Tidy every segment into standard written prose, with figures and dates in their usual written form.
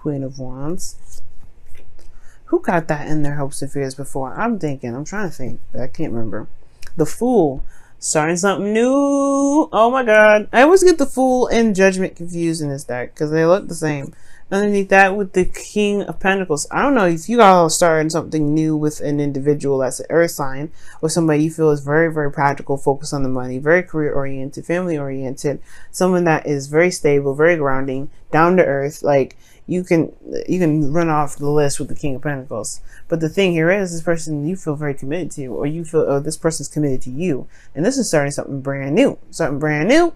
Queen of Wands. Who got that in their hopes and fears before? I'm trying to think, but I can't remember. The Fool. Starting something new. Oh my god. I always get the Fool and Judgment confused in this deck because they look the same. Underneath that with the King of Pentacles. I don't know if you all are starting something new with an individual that's an earth sign or somebody you feel is very, very practical, focused on the money, very career oriented, family oriented, someone that is very stable, very grounding, down to earth. Like you can run off the list with the King of Pentacles. But the thing here is this person you feel very committed to, or you feel, oh, this person's committed to you. And this is starting something brand new. Something brand new.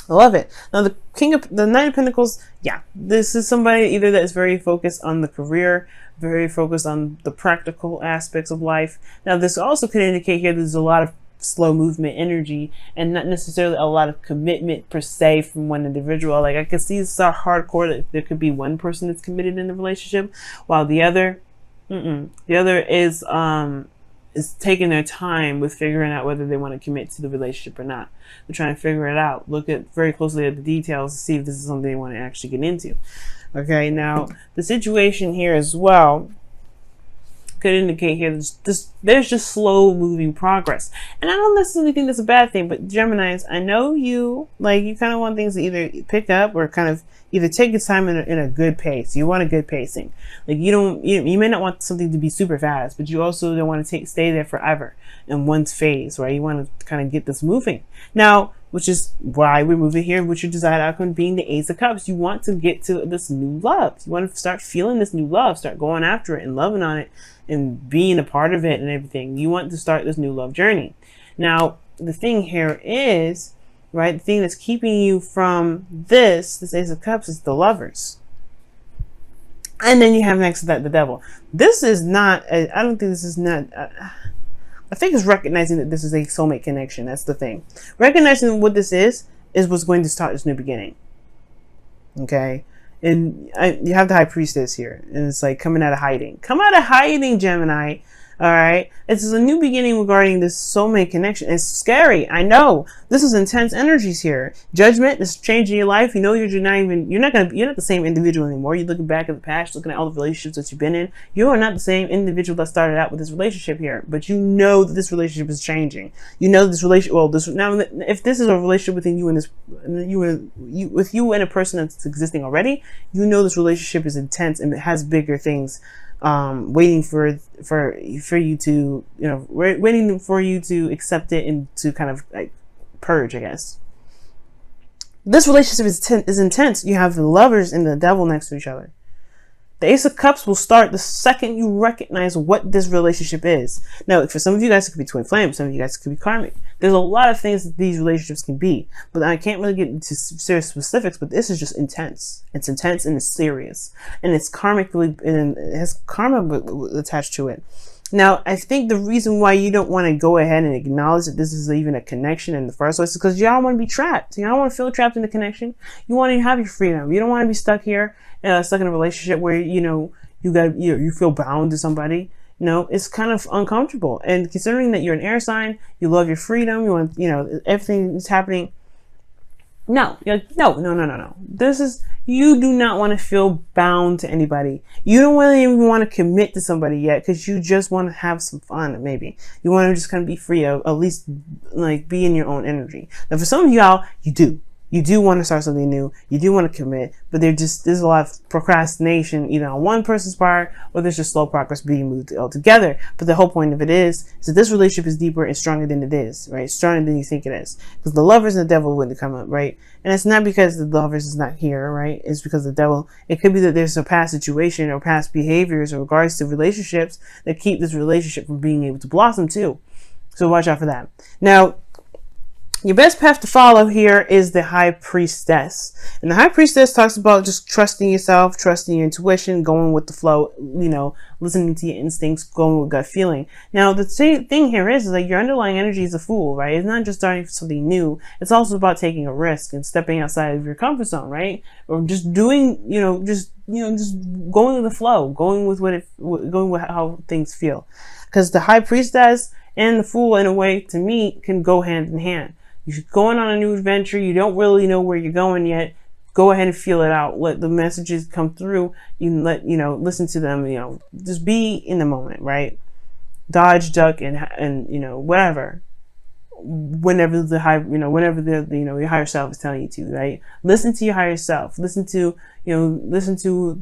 I love it. Now the Knight of Pentacles, yeah, this is somebody either that is very focused on the career, very focused on the practical aspects of life. Now this also could indicate here there's a lot of slow movement energy and not necessarily a lot of commitment per se from one individual. Like I could see it's so hardcore that there could be one person that's committed in the relationship while the other is taking their time with figuring out whether they want to commit to the relationship or not. They're trying to figure it out, look at very closely at the details to see if this is something they want to actually get into. Okay, now the situation here as well could indicate here there's just slow moving progress. And I don't necessarily think that's a bad thing, but Geminis, I know you kind of want things to either pick up or kind of either take its time in a good pace. You want a good pacing. Like you may not want something to be super fast, but you also don't want to stay there forever in one phase, right? You want to kind of get this moving. Now, which is why we're moving here, which your desired outcome being the Ace of Cups. You want to get to this new love. You want to start feeling this new love, start going after it and loving on it and being a part of it and everything. You want to start this new love journey. Now, the thing here is, right, the thing that's keeping you from this Ace of Cups is the Lovers. And then you have next to that the Devil. This is not, I don't think this is not, I think it's recognizing that this is a soulmate connection. That's the thing. Recognizing what this is what's going to start this new beginning. Okay? And you have the High Priestess here. And it's like coming out of hiding. Come out of hiding, Gemini. All right. It's a new beginning regarding this soulmate connection. It's scary. I know this is intense energies here. Judgment is changing your life. You know, you're not the same individual anymore. You're looking back at the past, looking at all the relationships that you've been in. You are not the same individual that started out with this relationship here, but you know that this relationship is changing. You know this relationship. Well, now if this is a relationship within you and with you and a person that's existing already, you know this relationship is intense and it has bigger things waiting for you to, waiting for you to accept it and to kind of like purge, I guess. This relationship is intense. You have the Lovers and the Devil next to each other. The Ace of Cups will start the second you recognize what this relationship is. Now, for some of you guys, it could be twin flame. Some of you guys, it could be karmic. There's a lot of things that these relationships can be, but I can't really get into serious specifics, but this is just intense. It's intense and it's serious. And it's karmically, and it has karma attached to it. Now, I think the reason why you don't want to go ahead and acknowledge that this is even a connection in the first place is because y'all want to be trapped. Y'all want to feel trapped in the connection. You want to have your freedom. You don't want to be stuck here, stuck in a relationship where, you feel bound to somebody. It's kind of uncomfortable. And considering that you're an air sign, you love your freedom, you want, everything that's happening. No. This is, you do not want to feel bound to anybody. You don't really even want to commit to somebody yet because you just want to have some fun, maybe. You want to just kind of be free, at least like be in your own energy. Now, for some of y'all, you do. You do want to start something new. You do want to commit, but there's a lot of procrastination either on one person's part or there's just slow progress being moved altogether. But the whole point of it is that this relationship is deeper and stronger than it is, right? Stronger than you think it is. Because the Lovers and the Devil wouldn't come up, right? And it's not because the Lovers is not here, right? It's because the Devil, it could be that there's a past situation or past behaviors in regards to relationships that keep this relationship from being able to blossom too. So watch out for that. Now, your best path to follow here is the High Priestess. And the High Priestess talks about just trusting yourself, trusting your intuition, going with the flow, listening to your instincts, going with gut feeling. Now, the thing here is like your underlying energy is a Fool, right? It's not just starting something new. It's also about taking a risk and stepping outside of your comfort zone, right? Or just doing, just going with the flow, going with how things feel. Because the High Priestess and the Fool, in a way, to me, can go hand in hand. You're going on a new adventure. You don't really know where you're going yet. go ahead and feel it out. Let the messages come through. Listen to them, just be in the moment, right? Dodge, duck, and whatever. Whenever your higher self is telling you to, right? Listen to your higher self. Listen to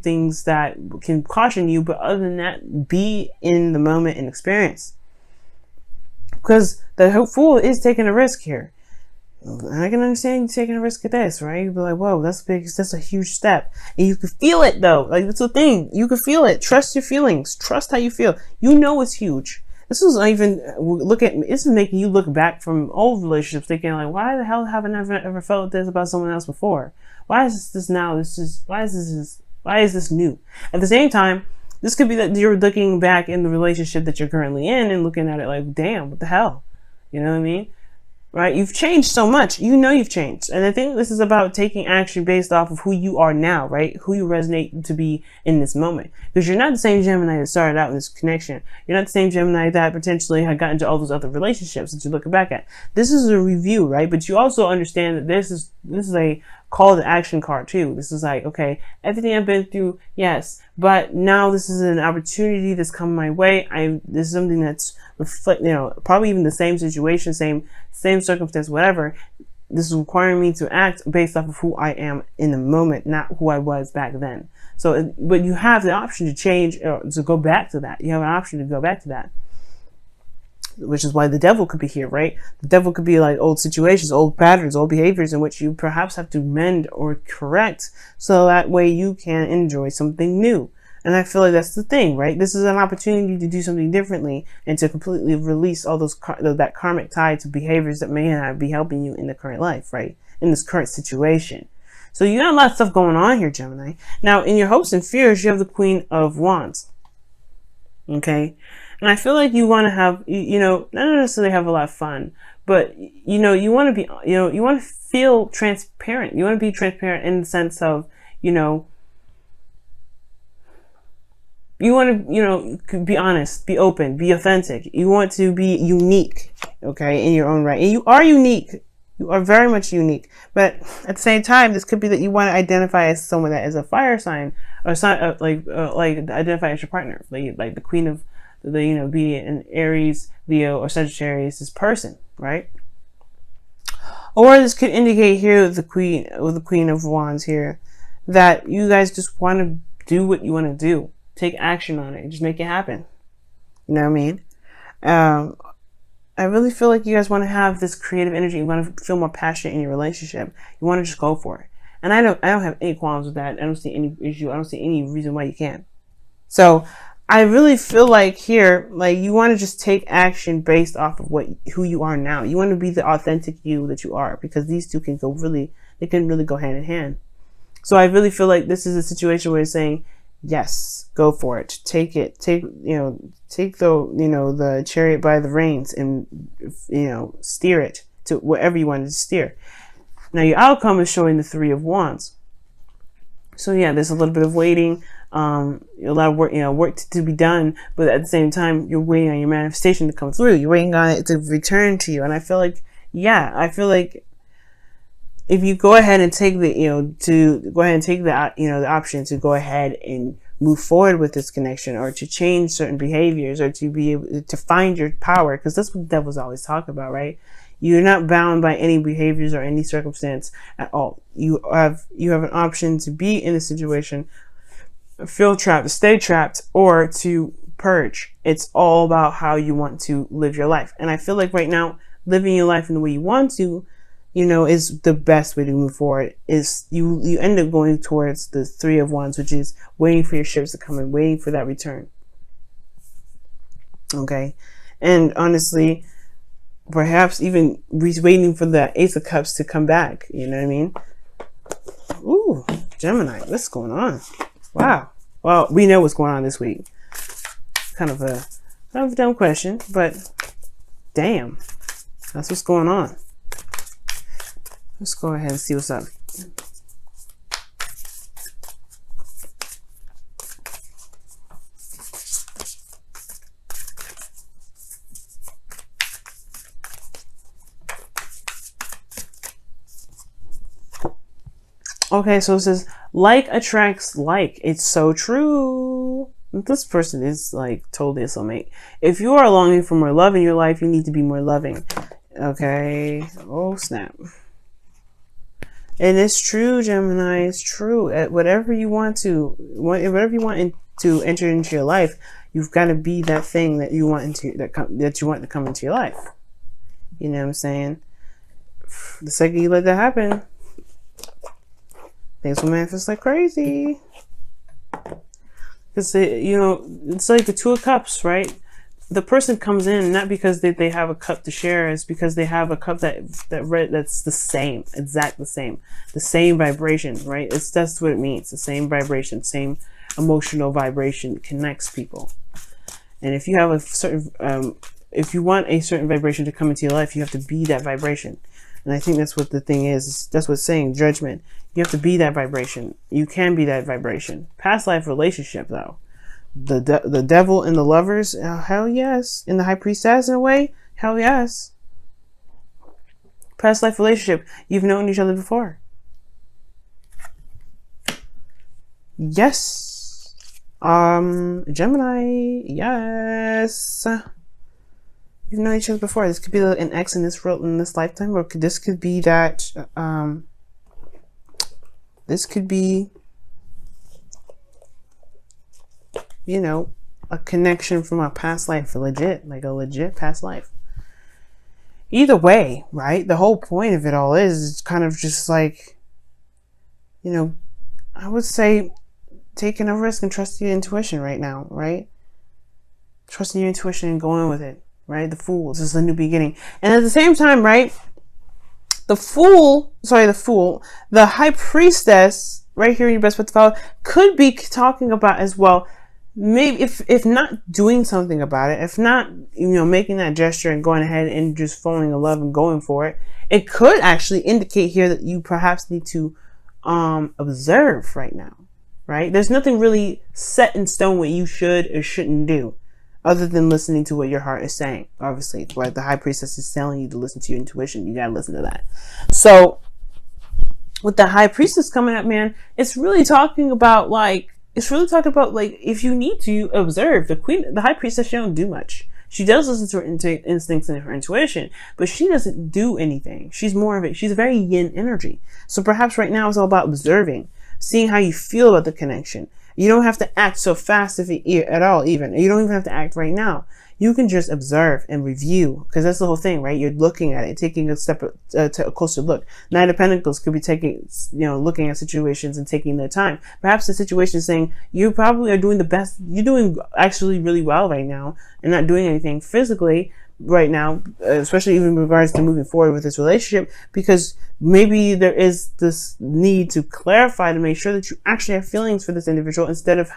things that can caution you, but other than that, be in the moment and experience. Because the fool is taking a risk here. I can understand you taking a risk at this, right? You'd be like, whoa, that's big. That's a huge step. And you can feel it, though. Like, that's the thing. You can feel it. Trust your feelings. Trust how you feel. You know it's huge. This is making you look back from old relationships thinking, like, why the hell haven't I ever felt this about someone else before? Why is this now? Why is this new? At the same time, this could be that you're looking back in the relationship that you're currently in and looking at it like, damn, what the hell? You know what I mean? Right? You've changed so much. You've changed. And I think this is about taking action based off of who you are now, right? Who you resonate to be in this moment. Because you're not the same Gemini that started out in this connection. You're not the same Gemini that potentially had gotten into all those other relationships that you're looking back at. This is a review, right? But you also understand that this is a call to action card too. This is like, okay, everything I've been through, yes, but now this is an opportunity that's come my way. This is something that's probably even the same situation, same circumstance, whatever. This is requiring me to act based off of who I am in the moment, not who I was back then. So, but you have the option to change or to go back to that. You have an option to go back to that. Which is why the devil could be here, right? The devil could be like old situations, old patterns, old behaviors in which you perhaps have to mend or correct so that way you can enjoy something new. And I feel like that's the thing, right? This is an opportunity to do something differently and to completely release all that karmic tie to behaviors that may not be helping you in the current life, right? In this current situation. So you got a lot of stuff going on here, Gemini. Now, in your hopes and fears, you have the Queen of Wands. Okay? And I feel like you want to have, not necessarily have a lot of fun, but, you want to be, you want to feel transparent. You want to be transparent in the sense of, you want to, be honest, be open, be authentic. You want to be unique, okay, in your own right. And you are unique. You are very much unique. But at the same time, this could be that you want to identify as someone that is a fire sign or like identify as your partner, like the Queen of be an Aries, Leo, or Sagittarius, this person, right? Or this could indicate here with the Queen of Wands here that you guys just want to do what you want to do. Take action on it. Just make it happen. You know what I mean? I really feel like you guys want to have this creative energy. You want to feel more passionate in your relationship. You want to just go for it. And I don't have any qualms with that. I don't see any issue. I don't see any reason why you can't. So I really feel like here, like you want to just take action based off of who you are now. You want to be the authentic you that you are, because these two can really go hand in hand. So I really feel like this is a situation where you're saying, yes, go for it. Take the chariot by the reins and, steer it to wherever you want to steer. Now your outcome is showing the Three of Wands. So yeah, there's a little bit of waiting, a lot of work to be done, but at the same time, you're waiting on your manifestation to come through. You're waiting on it to return to you. And I feel like, if you go ahead and take the option to go ahead and move forward with this connection, or to change certain behaviors, or to be able to find your power, because that's what the devil's always talking about, right? You're not bound by any behaviors or any circumstance at all. You have an option to be in a situation, feel trapped, stay trapped, or to purge. It's all about how you want to live your life. And I feel like right now, living your life in the way you want to, is the best way to move forward. Is you end up going towards the Three of Wands, which is waiting for your ships to come in, waiting for that return. Okay. And honestly, perhaps even waiting for the Ace of Cups to come back. You know what I mean? Ooh, Gemini, what's going on? Wow. Well, we know what's going on this week. Kind of a dumb question, but damn, that's what's going on. Let's go ahead and see what's up. Okay, so it says, like attracts like. It's so true. This person is like totally a soulmate. If you are longing for more love in your life, you need to be more loving. Okay. Oh, snap. And it's true, Gemini. It's true. Whatever you want to enter into your life, you've got to be that thing that you want that you want to come into your life. You know what I'm saying? The second you let that happen, things will manifest like crazy. Because it's like the Two of Cups, right? The person comes in not because they have a cup to share, it's because they have a cup that's the same, exact the same vibration, right? That's what it means. The same vibration, same emotional vibration connects people. And if you have a certain, if you want a certain vibration to come into your life, you have to be that vibration. And I think that's what the thing is. That's what's saying, judgment. You have to be that vibration. You can be that vibration. Past life relationship, though. The devil and the lovers, hell yes. And the high priestess, in a way, hell yes. Past life relationship. You've known each other before. Yes. Gemini, yes. You've known each other before. This could be an ex in this lifetime, or this could be that. This could be, you know, a connection from a past life, like a legit past life. Either way, right? The whole point of it all is kind of just like, you know, I would say taking a risk and trusting your intuition right now, right? Trusting your intuition and going with it. Right? The Fool. This is a new beginning. And at the same time, right? The High Priestess, right here in your best bet to follow, could be talking about as well, maybe if not doing something about it, if not, making that gesture and going ahead and just falling in love and going for it, it could actually indicate here that you perhaps need to observe right now, right? There's nothing really set in stone what you should or shouldn't do, other than listening to what your heart is saying. Obviously, right? The High Priestess is telling you to listen to your intuition. You gotta listen to that. So, with the High Priestess coming up, man, it's really talking about if you need to observe the High Priestess. She don't do much. She does listen to her instincts and her intuition, but she doesn't do anything. She's a very yin energy. So perhaps right now it's all about observing, seeing how you feel about the connection. You don't have to act so fast at all, even. You don't even have to act right now. You can just observe and review, because that's the whole thing, right? You're looking at it, taking a closer look. Knight of Pentacles could be looking at situations and taking their time. Perhaps the situation is saying, you probably are doing the best. You're doing actually really well right now and not doing anything physically right now, especially even in regards to moving forward with this relationship, because maybe there is this need to clarify to make sure that you actually have feelings for this individual, instead of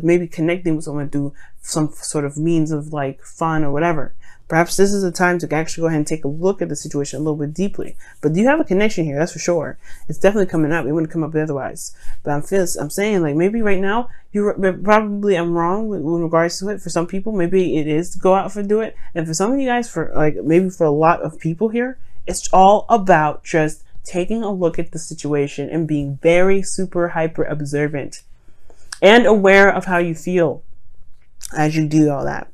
maybe connecting with someone through some sort of means of like fun or whatever. Perhaps this is a time to actually go ahead and take a look at the situation a little bit deeply. But you have a connection here, that's for sure. It's definitely coming up. It wouldn't come up otherwise. But I'm saying, like, maybe right now, I'm wrong with regards to it. For some people, maybe it is to go out do it. And for some of you guys, maybe for a lot of people here, it's all about just taking a look at the situation and being very super hyper observant and aware of how you feel as you do all that.